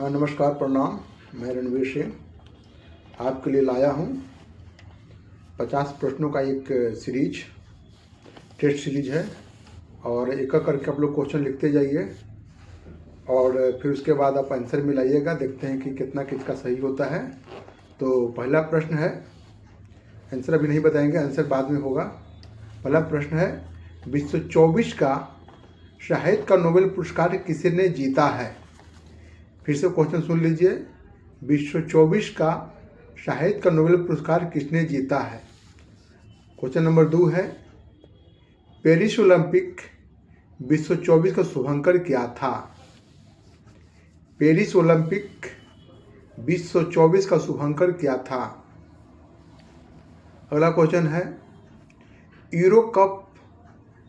नमस्कार, प्रणाम। मैं रणवीर सिंह आपके लिए लाया हूँ 50 प्रश्नों का एक टेस्ट सीरीज है और एक एक करके आप लोग क्वेश्चन लिखते जाइए और फिर उसके बाद आप आंसर मिलाइएगा। देखते हैं कि कितना किसका सही होता है। तो पहला प्रश्न है, आंसर अभी नहीं बताएंगे, आंसर बाद में होगा। पहला प्रश्न है, 2024 का साहित्य का नोबेल पुरस्कार किसने जीता है? फिर से क्वेश्चन सुन लीजिए। 2024 का साहित्य का नोबेल पुरस्कार किसने जीता है? क्वेश्चन नंबर 2 है, पेरिस ओलंपिक 2024 का शुभंकर क्या था? पेरिस ओलंपिक 2024 का शुभंकर क्या था? अगला क्वेश्चन है, यूरो कप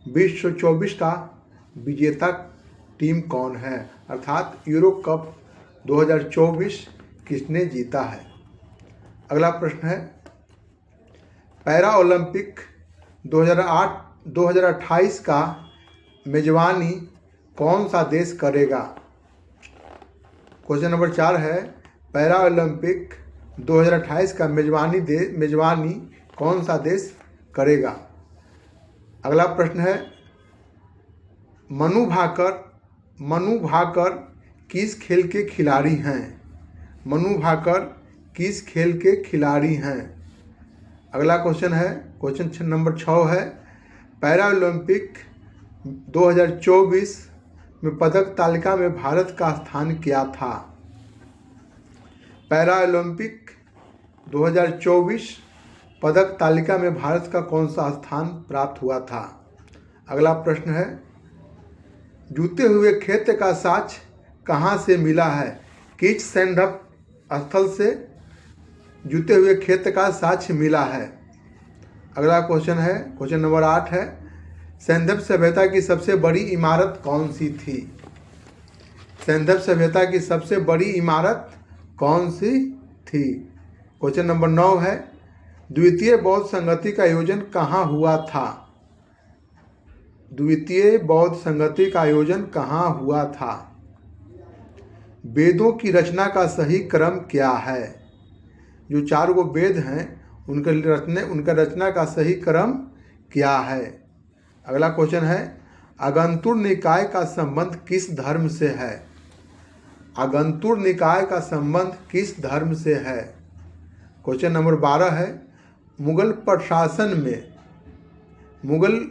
2024 का विजेता टीम कौन है? अर्थात यूरो कप 2024 किसने जीता है? अगला प्रश्न है, पैरा ओलंपिक 2028 का मेजबानी कौन सा देश करेगा? क्वेश्चन नंबर 4 है, पैरा ओलंपिक 2028 का मेजबानी कौन सा देश करेगा? अगला प्रश्न है, मनु भाकर किस खेल के खिलाड़ी हैं? मनु भाकर किस खेल के खिलाड़ी हैं? अगला क्वेश्चन है, क्वेश्चन नंबर 6 है, पैरा ओलंपिक 2024 में पदक तालिका में भारत का स्थान क्या था? पैरा ओलंपिक 2024 पदक तालिका में भारत का कौन सा स्थान प्राप्त हुआ था? अगला प्रश्न है, जूते हुए खेत का साक्ष्य कहाँ से मिला है? किस सैंधव स्थल से जूते हुए खेत का साक्ष्य मिला है? अगला क्वेश्चन है, क्वेश्चन नंबर 8 है, सैंधव सभ्यता की सबसे बड़ी इमारत कौन सी थी? सैंधव सभ्यता की सबसे बड़ी इमारत कौन सी थी? क्वेश्चन नंबर 9 है, द्वितीय बौद्ध संगति का आयोजन कहाँ हुआ था? द्वितीय बौद्ध संगति का आयोजन कहाँ हुआ था? वेदों की रचना का सही क्रम क्या है? जो 4 गो वेद हैं उनका रचना का सही क्रम क्या है? अगला क्वेश्चन है, आगंतुर निकाय का संबंध किस धर्म से है? आगंतुर निकाय का संबंध किस धर्म से है? क्वेश्चन नंबर 12 है, मुगल प्रशासन में मुगल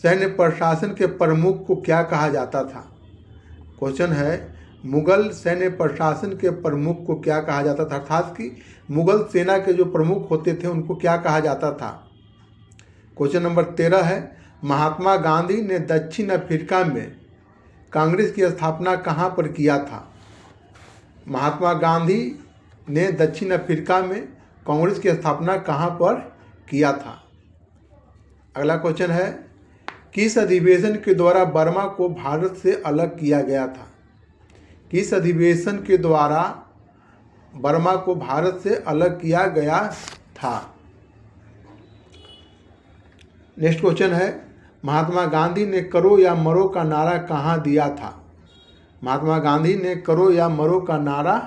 सैन्य प्रशासन के प्रमुख को क्या कहा जाता था? क्वेश्चन है, मुगल सैन्य प्रशासन के प्रमुख को क्या कहा जाता था? अर्थात कि मुगल सेना के जो प्रमुख होते थे उनको क्या कहा जाता था? क्वेश्चन नंबर 13 है, महात्मा गांधी ने दक्षिण अफ्रीका में कांग्रेस की स्थापना कहाँ पर किया था? महात्मा गांधी ने दक्षिण अफ्रीका में कांग्रेस की स्थापना कहाँ पर किया था? अगला क्वेश्चन है, किस अधिवेशन के द्वारा बर्मा को भारत से अलग किया गया था? किस अधिवेशन के द्वारा बर्मा को भारत से अलग किया गया था? नेक्स्ट क्वेश्चन है, महात्मा गांधी ने करो या मरो का नारा कहाँ दिया था? महात्मा गांधी ने करो या मरो का नारा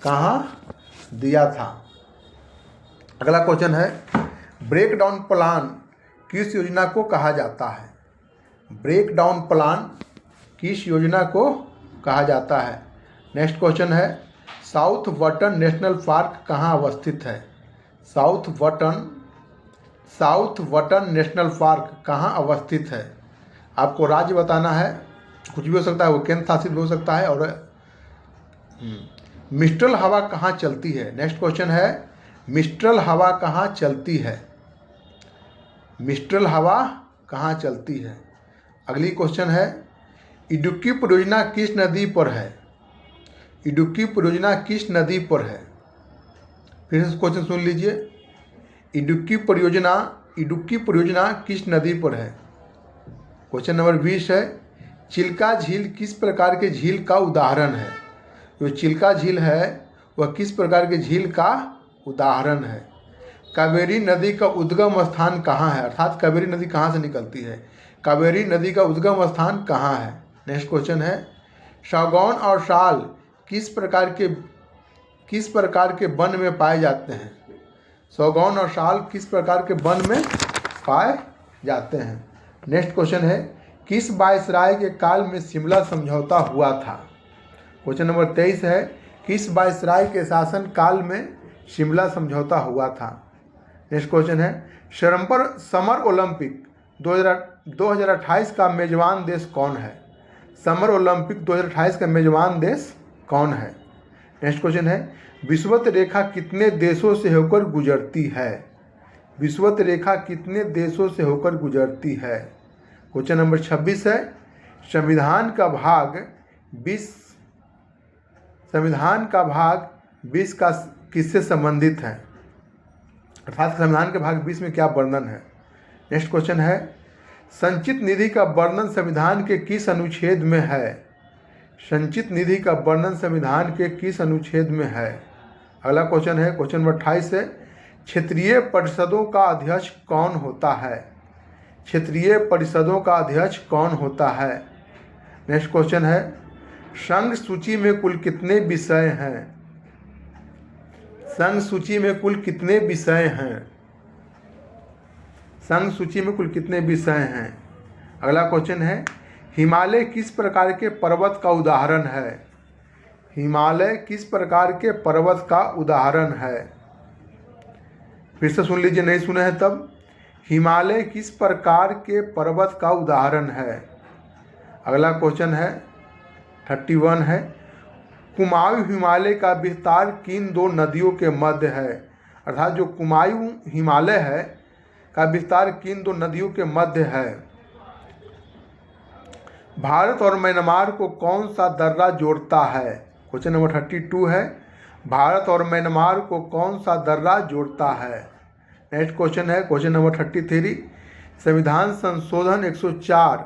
कहाँ दिया था? अगला क्वेश्चन है, ब्रेक डाउन प्लान किस योजना को कहा जाता है? ब्रेक डाउन प्लान किस योजना को कहा जाता है? नेक्स्ट क्वेश्चन है, साउथ बटन नेशनल पार्क कहाँ अवस्थित है? साउथ बटन नेशनल पार्क कहाँ अवस्थित है? आपको राज्य बताना है, कुछ भी हो सकता है, वो केंद्र शासित हो सकता है। और मिस्ट्रल हवा कहाँ चलती है? नेक्स्ट क्वेश्चन है, मिस्ट्रल हवा कहाँ चलती है? मिस्ट्रल हवा कहाँ चलती है? अगली क्वेश्चन है, इडुक्की परियोजना किस नदी पर है? इडुक्की परियोजना किस नदी पर है? फिर से क्वेश्चन सुन लीजिए, इडुक्की परियोजना किस नदी पर है? क्वेश्चन नंबर 20 है, चिल्का झील किस प्रकार के झील का उदाहरण है? जो चिल्का झील है वह किस प्रकार के झील का उदाहरण है? कावेरी नदी का उद्गम स्थान कहाँ है? अर्थात कावेरी नदी कहाँ से निकलती है? कावेरी नदी का उद्गम स्थान कहाँ है? नेक्स्ट क्वेश्चन है, सागौन और साल किस प्रकार के वन में पाए जाते हैं? सागौन और साल किस प्रकार के वन में पाए जाते हैं? नेक्स्ट क्वेश्चन है, किस वायसराय के काल में शिमला समझौता हुआ था? क्वेश्चन नंबर 23 है, किस वायसराय के शासन काल में शिमला समझौता हुआ था? नेक्स्ट क्वेश्चन है, समर ओलंपिक 2028 का मेजबान देश कौन है? समर ओलंपिक 2028 का मेजबान देश कौन है? नेक्स्ट क्वेश्चन है, विषुवत रेखा कितने देशों से होकर गुजरती है? विषुवत रेखा कितने देशों से होकर गुजरती है? क्वेश्चन नंबर 26 है, संविधान का भाग 20 का किससे संबंधित है? अर्थात संविधान के भाग 20 में क्या वर्णन है? नेक्स्ट क्वेश्चन है, संचित निधि का वर्णन संविधान के किस अनुच्छेद में है? संचित निधि का वर्णन संविधान के किस अनुच्छेद में है? अगला क्वेश्चन है, क्वेश्चन नंबर 28 है, क्षेत्रीय परिषदों का अध्यक्ष कौन होता है? क्षेत्रीय परिषदों का अध्यक्ष कौन होता है? नेक्स्ट क्वेश्चन है, संघ सूची में कुल कितने विषय हैं? संघ सूची में कुल कितने विषय हैं? संघ सूची में कुल कितने विषय हैं? अगला क्वेश्चन है, हिमालय किस प्रकार के पर्वत का उदाहरण है? हिमालय किस प्रकार के पर्वत का उदाहरण है? फिर से सुन लीजिए, नहीं सुने हैं तब। हिमालय किस प्रकार के पर्वत का उदाहरण है? अगला क्वेश्चन है 31 है, कुमाऊं हिमालय का विस्तार किन दो नदियों के मध्य है? अर्थात जो कुमाऊं हिमालय है का विस्तार किन दो नदियों के मध्य है? भारत और म्यांमार को कौन सा दर्रा जोड़ता है? क्वेश्चन नंबर 32 है, भारत और म्यांमार को कौन सा दर्रा जोड़ता है? नेक्स्ट क्वेश्चन है, क्वेश्चन नंबर 33, संविधान संशोधन 104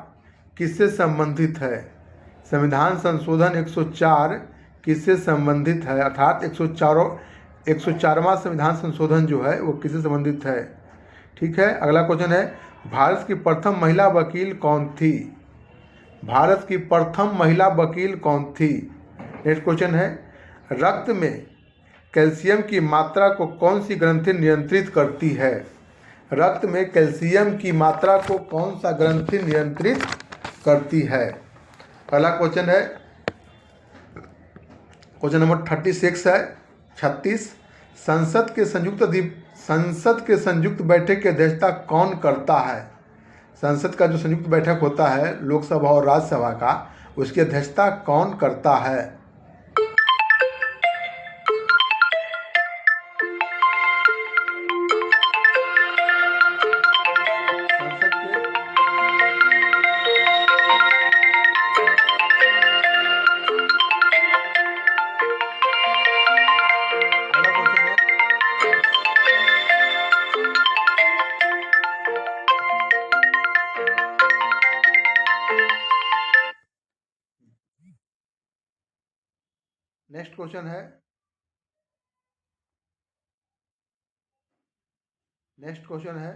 किससे संबंधित है? संविधान संशोधन 104 किससे संबंधित है? अर्थात 104वां संविधान संशोधन जो है वो किससे संबंधित है? ठीक है। अगला क्वेश्चन है, भारत की प्रथम महिला वकील कौन थी? भारत की प्रथम महिला वकील कौन थी? नेक्स्ट क्वेश्चन है, रक्त में कैल्शियम की मात्रा को कौन सी ग्रंथि नियंत्रित करती है? रक्त में कैल्शियम की मात्रा को कौन सा ग्रंथि नियंत्रित करती है? अगला क्वेश्चन है, क्वेश्चन नंबर 36 है 36, संसद के संयुक्त बैठक की अध्यक्षता कौन करता है? संसद का जो संयुक्त बैठक होता है लोकसभा और राज्यसभा का, उसकी अध्यक्षता कौन करता है? नेक्स्ट क्वेश्चन है,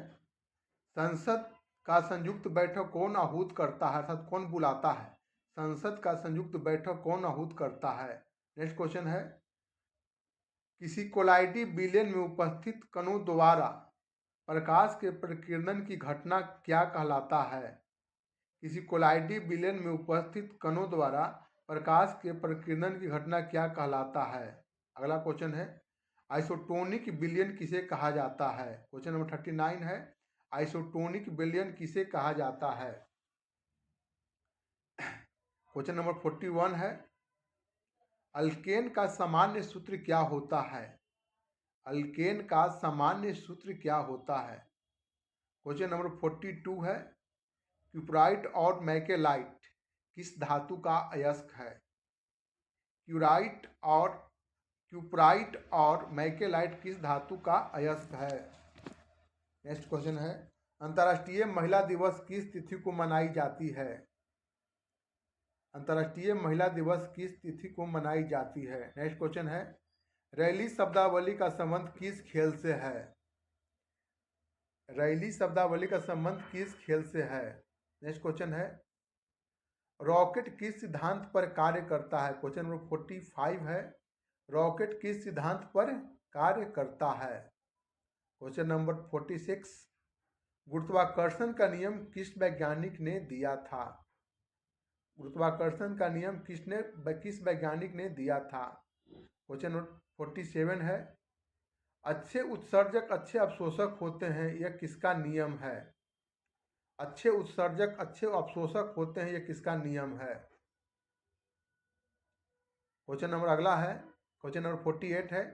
संसद का संयुक्त बैठक कौन आहूत करता है? अर्थात कौन बुलाता है? संसद का संयुक्त बैठक कौन आहूत करता है? नेक्स्ट क्वेश्चन है, किसी कोलाइडी विलयन में उपस्थित कणों द्वारा प्रकाश के प्रकीर्णन की घटना क्या कहलाता है? किसी कोलाइडी विलयन में उपस्थित कणों द्वारा प्रकाश के प्रकीर्णन की घटना क्या कहलाता है? अगला क्वेश्चन है, आइसोटोनिक विलयन किसे कहा जाता है? क्वेश्चन नंबर 39 है, आइसोटोनिक विलयन किसे कहा जाता है? क्वेश्चन नंबर 41 है, अल्केन का सामान्य सूत्र क्या होता है? अल्केन का सामान्य सूत्र क्या होता है? क्वेश्चन नंबर 42 है, क्यूप्राइट और मैकेलाइट किस धातु का अयस्क है? क्यूप्राइट और मैकेलाइट किस धातु का अयस्क है? नेक्स्ट क्वेश्चन है, अंतर्राष्ट्रीय महिला दिवस किस तिथि को मनाई जाती है? अंतर्राष्ट्रीय महिला दिवस किस तिथि को मनाई जाती है? नेक्स्ट क्वेश्चन है, रैली शब्दावली का संबंध किस खेल से है? रैली शब्दावली का संबंध किस खेल से है? नेक्स्ट क्वेश्चन है, रॉकेट किस सिद्धांत पर कार्य करता है? क्वेश्चन नंबर 45 है, रॉकेट किस सिद्धांत पर कार्य करता है? क्वेश्चन नंबर 46, गुरुत्वाकर्षण का नियम किस वैज्ञानिक ने दिया था? गुरुत्वाकर्षण का नियम किस वैज्ञानिक ने दिया था? क्वेश्चन नंबर 47 है, अच्छे उत्सर्जक अच्छे अवशोषक होते हैं, यह किसका नियम है? अच्छे उत्सर्जक अच्छे अवशोषक होते हैं, यह किसका नियम है? क्वेश्चन नंबर अगला है, क्वेश्चन नंबर 48 है,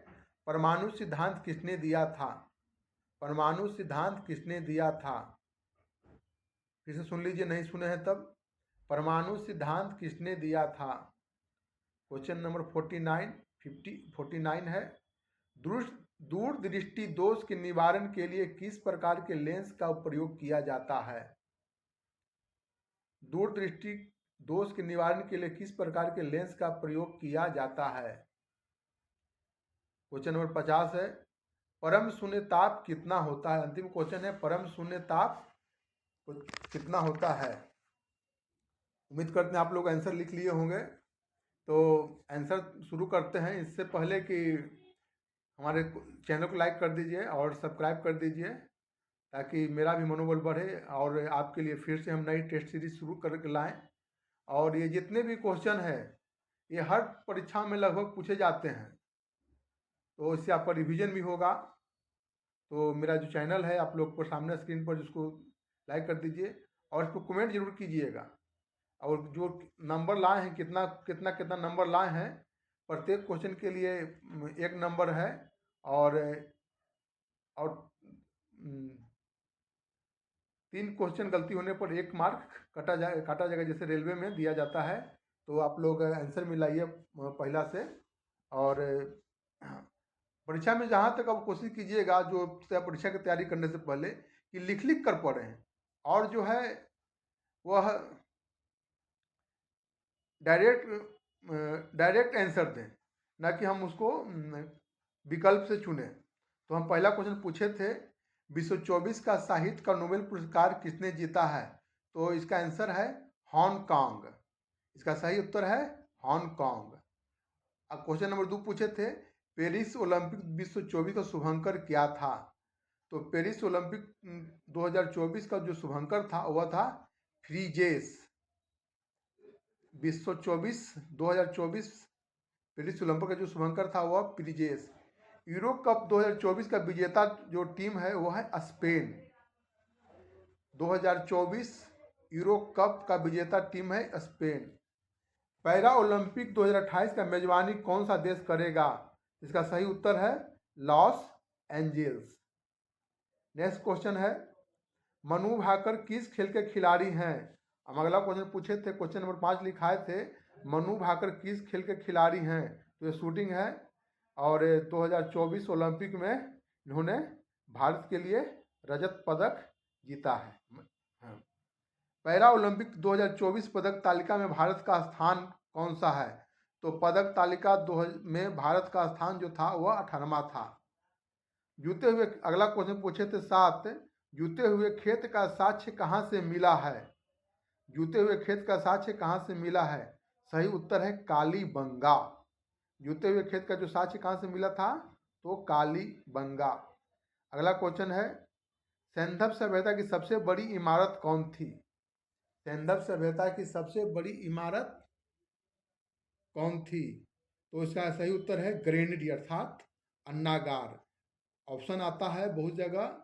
परमाणु सिद्धांत किसने दिया था? परमाणु सिद्धांत किसने दिया था? फिर से सुन लीजिए, नहीं सुने हैं तब। परमाणु सिद्धांत किसने दिया था? क्वेश्चन नंबर 49 है, दूरदृष्टि दोष के निवारण के लिए किस प्रकार के लेंस का प्रयोग किया जाता है? दूरदृष्टि दोष के निवारण के लिए किस प्रकार के लेंस का प्रयोग किया जाता है? क्वेश्चन नंबर 50 है, परम शून्य ताप कितना होता है? अंतिम क्वेश्चन है, परम शून्य ताप कितना होता है? उम्मीद करते हैं आप लोग आंसर लिख लिए होंगे। तो आंसर शुरू करते हैं। इससे पहले कि हमारे चैनल को लाइक कर दीजिए और सब्सक्राइब कर दीजिए, ताकि मेरा भी मनोबल बढ़े और आपके लिए फिर से हम नई टेस्ट सीरीज शुरू करके लाएं। और ये जितने भी क्वेश्चन हैं ये हर परीक्षा में लगभग पूछे जाते हैं, तो इससे आपका रिवीजन भी होगा। तो मेरा जो चैनल है आप लोग को सामने स्क्रीन पर, जिसको लाइक कर दीजिए और इसको कमेंट जरूर कीजिएगा। और जो नंबर लाए हैं, कितना नंबर लाए हैं, प्रत्येक क्वेश्चन के लिए 1 नंबर है। और 3 क्वेश्चन गलती होने पर 1 मार्क काटा जाएगा, जैसे रेलवे में दिया जाता है। तो आप लोग आंसर मिलाइए पहला से। और परीक्षा में जहाँ तक आप कोशिश कीजिएगा, जो परीक्षा की तैयारी करने से पहले, कि लिख कर पढ़ें और जो है वह डायरेक्ट आंसर दें, ना कि हम उसको विकल्प से चुनें। तो हम पहला क्वेश्चन पूछे थे, 2024 का साहित्य का नोबेल पुरस्कार किसने जीता है? तो इसका आंसर है हांगकांग। इसका सही उत्तर है हांगकांग। अब क्वेश्चन नंबर 2 पूछे थे, पेरिस ओलंपिक 2024 का शुभंकर क्या था? तो पेरिस ओलंपिक 2024 का जो शुभंकर था वह था फ्रीजेस। 2024 पेरिस ओलंपिक का जो शुभंकर था वह फ्रीजेस। यूरो कप 2024 का विजेता जो टीम है वह है स्पेन। 2024 यूरो कप का विजेता टीम है स्पेन। पैरा ओलंपिक 2028 का मेजबानी कौन सा देश करेगा? इसका सही उत्तर है लॉस एंजल्स। नेक्स्ट क्वेश्चन है, मनु भाकर किस खेल के खिलाड़ी हैं? हम अगला क्वेश्चन पूछे थे, क्वेश्चन नंबर 5 लिखाए थे, मनु भाकर किस खेल के खिलाड़ी हैं? तो ये शूटिंग है। और 2024 ओलंपिक में इन्होंने भारत के लिए रजत पदक जीता है। पैरा ओलंपिक 2024 पदक तालिका में भारत का स्थान कौन सा है? तो पदक तालिका में भारत का स्थान जो था वह 18वां था। जूते हुए, अगला क्वेश्चन पूछे थे 7, जूते हुए खेत का साक्ष्य कहाँ से मिला है? जूते हुए खेत का साक्ष्य कहाँ से मिला है? सही उत्तर है कालीबंगा। जूते हुए खेत का जो साक्ष्य कहाँ से मिला था? तो कालीबंगा। अगला क्वेश्चन है, सैंधव सभ्यता की सबसे बड़ी इमारत कौन थी? सैंधव सभ्यता की सबसे बड़ी इमारत कौन थी? तो इसका सही उत्तर है ग्रेनेड अर्थात अन्नागार। ऑप्शन आता है बहुत जगह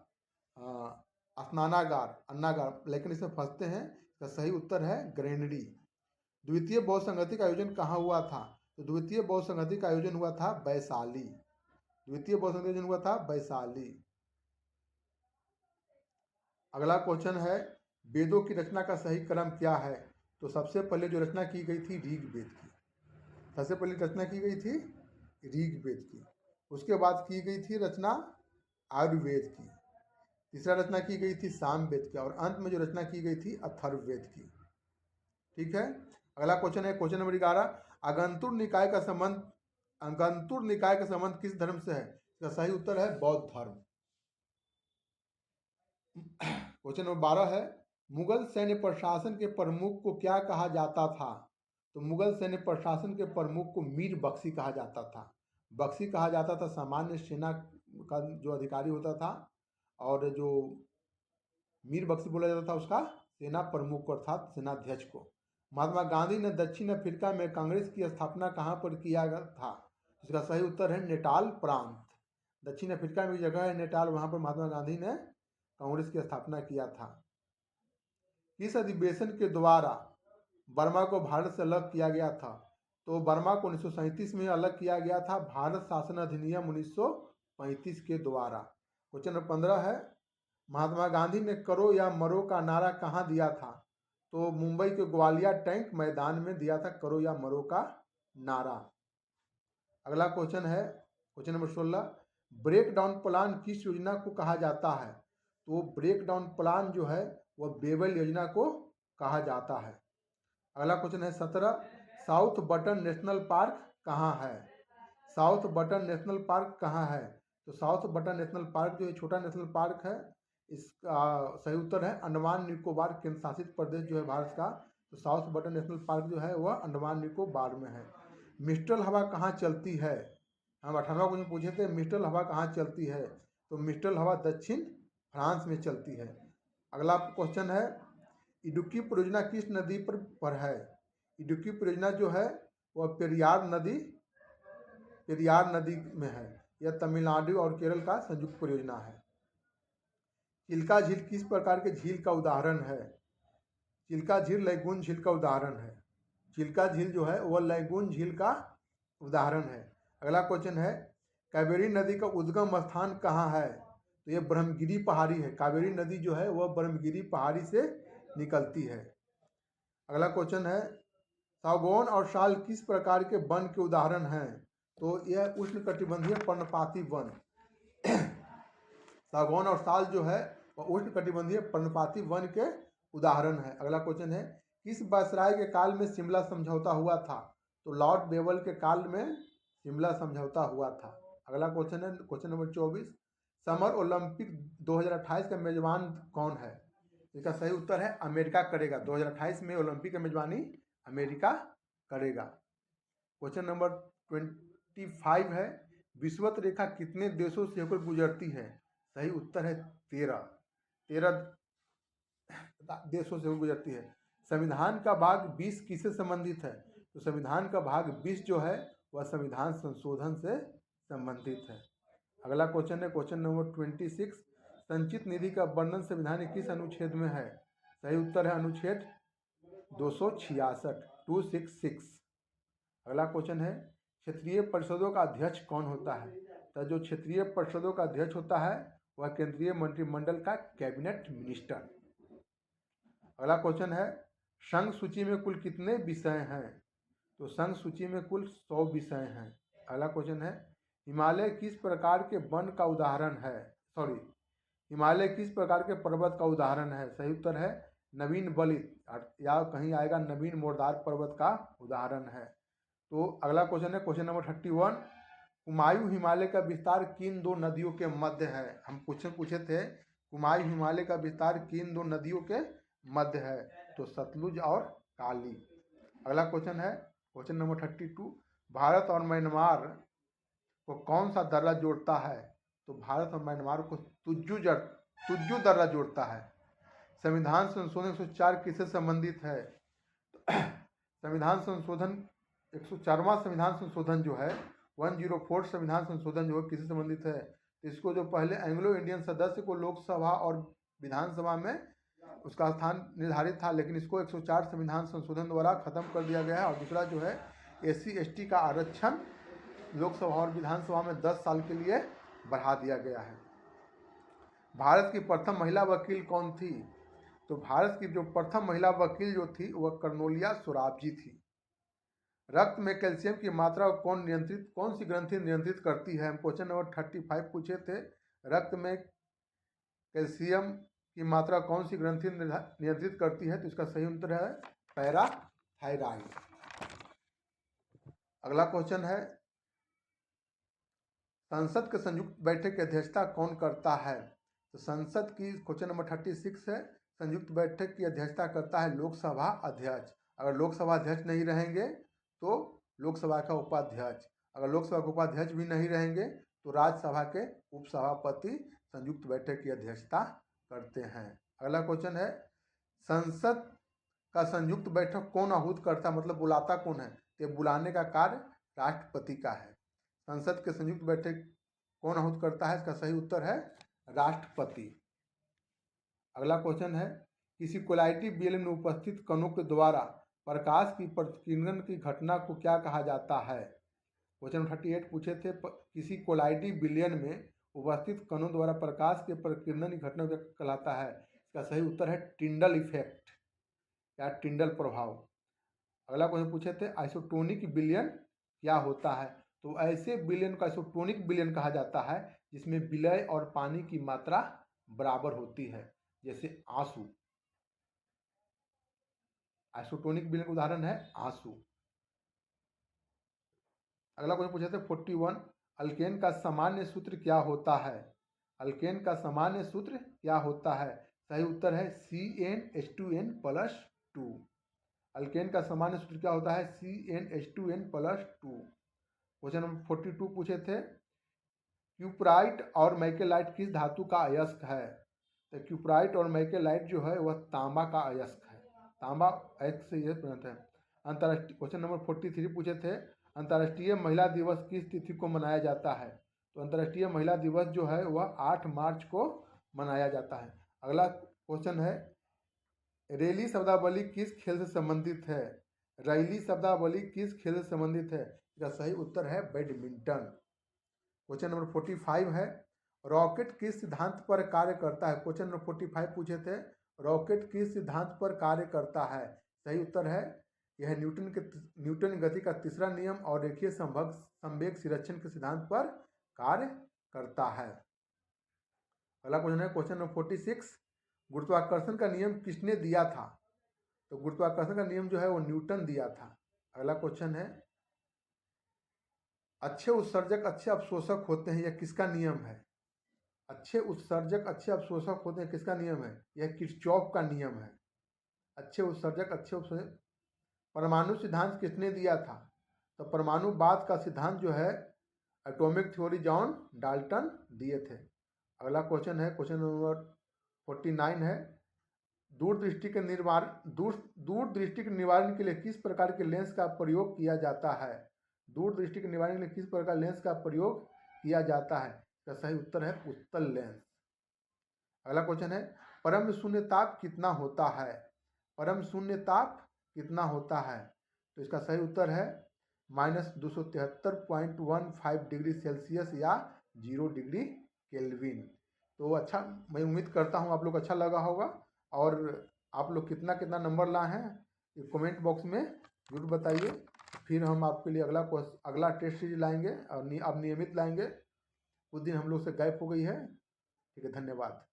स्नानागार, अन्नागार, लेकिन इसमें फंसते हैं। इसका सही उत्तर है ग्रेनेडी। द्वितीय बौद्ध संगति का आयोजन कहाँ हुआ था? तो द्वितीय बौद्ध संगति का आयोजन हुआ था वैशाली। द्वितीय बौद्ध संगति आयोजन हुआ था वैशाली। अगला क्वेश्चन है, वेदों की रचना का सही क्रम क्या है? तो सबसे पहले जो रचना की गई थी ऋग्वेद की। सबसे पहले रचना की गई थी ऋग्वेद की। उसके बाद की गई थी रचना आयुर्वेद की। तीसरा रचना की गई थी सामवेद की। और अंत में जो रचना की गई थी अथर्ववेद की। ठीक है। अगला क्वेश्चन है, क्वेश्चन नंबर 11, आगंतुर निकाय का संबंध किस धर्म से है? इसका सही उत्तर है बौद्ध धर्म। क्वेश्चन नंबर 12 है, मुगल सैन्य प्रशासन के प्रमुख को क्या कहा जाता था? तो मुगल सैन्य प्रशासन के प्रमुख को मीर बख्शी कहा जाता था। बख्शी कहा जाता था सामान्य सेना का जो अधिकारी होता था, और जो मीर बख्शी बोला जाता था उसका सेना प्रमुख को अर्थात सेनाध्यक्ष को। महात्मा गांधी ने दक्षिण अफ्रीका में कांग्रेस की स्थापना कहाँ पर किया गया था? इसका सही उत्तर है नेटाल प्रांत। दक्षिण अफ्रीका में जगह है नेटाल, वहाँ पर महात्मा गांधी ने कांग्रेस की स्थापना किया था। किस अधिवेशन के द्वारा बर्मा को भारत से अलग किया गया था? तो बर्मा को 1937 में अलग किया गया था भारत शासन अधिनियम 1935 के द्वारा। क्वेश्चन नंबर 15 है, महात्मा गांधी ने करो या मरो का नारा कहाँ दिया था? तो मुंबई के ग्वालिया टैंक मैदान में दिया था करो या मरो का नारा। अगला क्वेश्चन है question number 16, break down plan किस योजना को कहा जाता है? तो ब्रेक डाउन प्लान जो है वह बेबल योजना को कहा जाता है। अगला क्वेश्चन है 17, साउथ बटन नेशनल पार्क कहाँ है? साउथ बटन नेशनल पार्क कहाँ है? तो साउथ बटन नेशनल पार्क जो है छोटा नेशनल पार्क है। इसका सही उत्तर है अंडमान निकोबार केंद्र शासित प्रदेश जो है भारत का। तो साउथ बटन नेशनल पार्क जो है वह अंडमान निकोबार में है। मिस्टल हवा कहाँ चलती है? हम 18वां क्वेश्चन पूछे थे मिस्टल हवा कहाँ चलती है? तो मिस्टल हवा दक्षिण फ्रांस में चलती है। अगला क्वेश्चन है इडुक्की परियोजना किस नदी पर है? इडुक्की परियोजना जो है वह पेरियार नदी में है। यह तमिलनाडु और केरल का संयुक्त परियोजना है। चिल्का झील किस प्रकार के झील का उदाहरण है? चिल्का झील लैगून झील का उदाहरण है। चिल्का झील जो है वह लैगून झील का उदाहरण है। अगला क्वेश्चन है कावेरी नदी का उद्गम स्थान कहाँ है? तो यह ब्रह्मगिरी पहाड़ी है। कावेरी नदी जो है वह ब्रह्मगिरी पहाड़ी से निकलती है। अगला क्वेश्चन है सागौन और साल किस प्रकार के वन के उदाहरण हैं? तो यह उष्णकटिबंधीय पर्णपाती वन सागौन और साल जो है वह उष्णकटिबंधीय पर्णपाती वन के उदाहरण है। अगला क्वेश्चन है किस वायसराय के काल में शिमला समझौता हुआ था? तो लॉर्ड बेवल के काल में शिमला समझौता हुआ था। अगला क्वेश्चन है क्वेश्चन नंबर 24, समर ओलंपिक 2028 का मेजबान कौन है? इसका सही उत्तर है अमेरिका करेगा। 2028 में ओलंपिक की मेजबानी अमेरिका करेगा। क्वेश्चन नंबर 25 है विषुवत रेखा कितने देशों से होकर गुजरती है? सही उत्तर है 13 देशों से गुजरती है। संविधान का भाग 20 किससे संबंधित है? तो संविधान का भाग 20 जो है वह संविधान संशोधन से संबंधित है। अगला क्वेश्चन है क्वेश्चन नंबर 26, संचित निधि का वर्णन संविधान के किस अनुच्छेद में है? सही उत्तर है अनुच्छेद 266 266। अगला क्वेश्चन है क्षेत्रीय परिषदों का अध्यक्ष कौन होता है? तो जो क्षेत्रीय परिषदों का अध्यक्ष होता है वह केंद्रीय मंत्रिमंडल का कैबिनेट मिनिस्टर। अगला क्वेश्चन है संघ सूची में कुल कितने विषय हैं? तो संघ सूची में कुल 100 विषय हैं। अगला क्वेश्चन है हिमालय किस प्रकार के वन का उदाहरण है? हिमालय किस प्रकार के पर्वत का उदाहरण है? सही उत्तर है नवीन बलित या कहीं आएगा नवीन मोरदार पर्वत का उदाहरण है। तो अगला क्वेश्चन है क्वेश्चन नंबर 31, कुमायूं हिमालय का विस्तार किन दो नदियों के मध्य है? हम क्वेश्चन पूछे थे कुमायूं हिमालय का विस्तार किन दो नदियों के मध्य है? तो सतलुज और काली। अगला क्वेश्चन है क्वेश्चन नंबर 32, भारत और म्यांमार को कौन सा दर्रा जोड़ता है? तो भारत और म्यांमार को तुज्जू दर्रा जोड़ता है। संविधान संशोधन 104 किससे संबंधित है? संविधान संशोधन 104वां संविधान संशोधन जो है 104 संविधान संशोधन जो है किससे संबंधित है? इसको जो पहले एंग्लो इंडियन सदस्य को लोकसभा और विधानसभा में उसका स्थान निर्धारित था, लेकिन इसको 104 संविधान संशोधन द्वारा खत्म कर दिया गया है। और दूसरा जो है SC/ST का आरक्षण लोकसभा और विधानसभा में 10 साल के लिए बढ़ा दिया गया है। भारत की प्रथम महिला वकील कौन थी? तो भारत की जो प्रथम महिला वकील जो थी वह कर्नोलिया सोराबजी थी। रक्त में कैल्शियम की मात्रा को कौन सी ग्रंथि नियंत्रित करती है? हम क्वेश्चन नंबर 35 पूछे थे रक्त में कैल्शियम की मात्रा कौन सी ग्रंथि नियंत्रित करती है? तो इसका सही उत्तर है पैराथायराइड। अगला क्वेश्चन है संसद के संयुक्त बैठक की अध्यक्षता कौन करता है? तो संसद की क्वेश्चन नंबर 36 है संयुक्त बैठक की अध्यक्षता करता है लोकसभा अध्यक्ष। अगर लोकसभा अध्यक्ष नहीं रहेंगे तो लोकसभा का उपाध्यक्ष, अगर लोकसभा के उपाध्यक्ष भी नहीं रहेंगे तो राज्यसभा के उपसभापति संयुक्त बैठक की अध्यक्षता करते हैं। अगला क्वेश्चन है, संसद का संयुक्त बैठक कौन आहूत करता है, मतलब बुलाता कौन है? तो बुलाने का कार्य राष्ट्रपति का है। संसद के संयुक्त बैठक कौन आहूत करता है? इसका सही उत्तर है राष्ट्रपति। अगला क्वेश्चन है, किसी कोलाइटी बिल में उपस्थित कणों के द्वारा प्रकाश की प्रतिकिरण की घटना को क्या कहा जाता है? क्वेश्चन 38 पूछे थे, किसी कोलाइटी बिलियन में उपस्थित कणों द्वारा प्रकाश के प्रकीर्णन की घटना को कहलाता है? इसका सही उत्तर है टिंडल इफेक्ट या टिंडल प्रभाव। अगला क्वेश्चन पूछे थे, आइसोटोनिक बिलियन क्या होता है? तो ऐसे बिलियन को आइसोटोनिक बिलियन कहा जाता है जिसमें विलय और पानी की मात्रा बराबर होती है, जैसे आंसू। आइसोटोनिक बिलियन का उदाहरण है आंसू। अगला क्वेश्चन पूछे थे 41, अल्केन का सामान्य सूत्र क्या होता है? अल्केन का सामान्य सूत्र क्या होता है? सही उत्तर है CnH2n+2। अल्केन का सामान्य सूत्र क्या होता है? CnH2n+2। क्वेश्चन नंबर 42 पूछे थे, क्यूपराइट और मैकेलाइट किस धातु का अयस्क है? तो क्यूपराइट और मैकेलाइट जो है वह तांबा का अयस्क है, तांबा अयस्क से यह बनता है। अंतर्राष्ट्रीय क्वेश्चन नंबर 43 पूछे थे, अंतर्राष्ट्रीय महिला दिवस किस तिथि को मनाया जाता है? तो अंतर्राष्ट्रीय महिला दिवस जो है वह 8 मार्च को मनाया जाता है। अगला क्वेश्चन है, रैली शब्दावली किस खेल से संबंधित है? रैली शब्दावली किस खेल से संबंधित है? इसका सही उत्तर है बैडमिंटन। क्वेश्चन नंबर 45 है, रॉकेट किस सिद्धांत पर कार्य करता है? क्वेश्चन नंबर 45 पूछे थे, रॉकेट किस सिद्धांत पर कार्य करता है? सही उत्तर है यह न्यूटन गति का तीसरा नियम और रेखीय संवेग संरक्षण के सिद्धांत पर कार्य करता है। अगला क्वेश्चन है क्वेश्चन नंबर 46, गुरुत्वाकर्षण का नियम किसने दिया था? तो गुरुत्वाकर्षण का नियम जो है वो न्यूटन दिया था। अगला क्वेश्चन है, अच्छे उत्सर्जक अच्छे अवशोषक होते हैं, यह किसका नियम है? अच्छे उत्सर्जक अच्छे अवशोषक होते हैं, किसका नियम है? यह किरचॉफ का नियम है। अच्छे उत्सर्जक अच्छे अवशोषक। परमाणु सिद्धांत किसने दिया था? तो परमाणुवाद का सिद्धांत जो है एटॉमिक थ्योरी जॉन डाल्टन दिए थे। अगला क्वेश्चन है क्वेश्चन नंबर 49 है, दूरदृष्टि के निवारण के लिए किस प्रकार के लेंस का प्रयोग किया जाता है? दूरदृष्टि के निवारण के लिए किस प्रकार लेंस का प्रयोग किया जाता है? इसका सही उत्तर है उत्तल लेंस। अगला क्वेश्चन है, परम शून्य ताप कितना होता है? परम शून्य ताप कितना होता है? तो इसका सही उत्तर है -273.15 डिग्री सेल्सियस या 0 डिग्री केल्विन। तो अच्छा, मैं उम्मीद करता हूँ आप लोग अच्छा लगा होगा, और आप लोग कितना कितना नंबर लाए हैं ये कमेंट बॉक्स में जरूर बताइए। फिर हम आपके लिए अगला टेस्ट सीरीज लाएंगे और अब नियमित लाएंगे। उस दिन हम लोग से गायब हो गई है। ठीक है, धन्यवाद।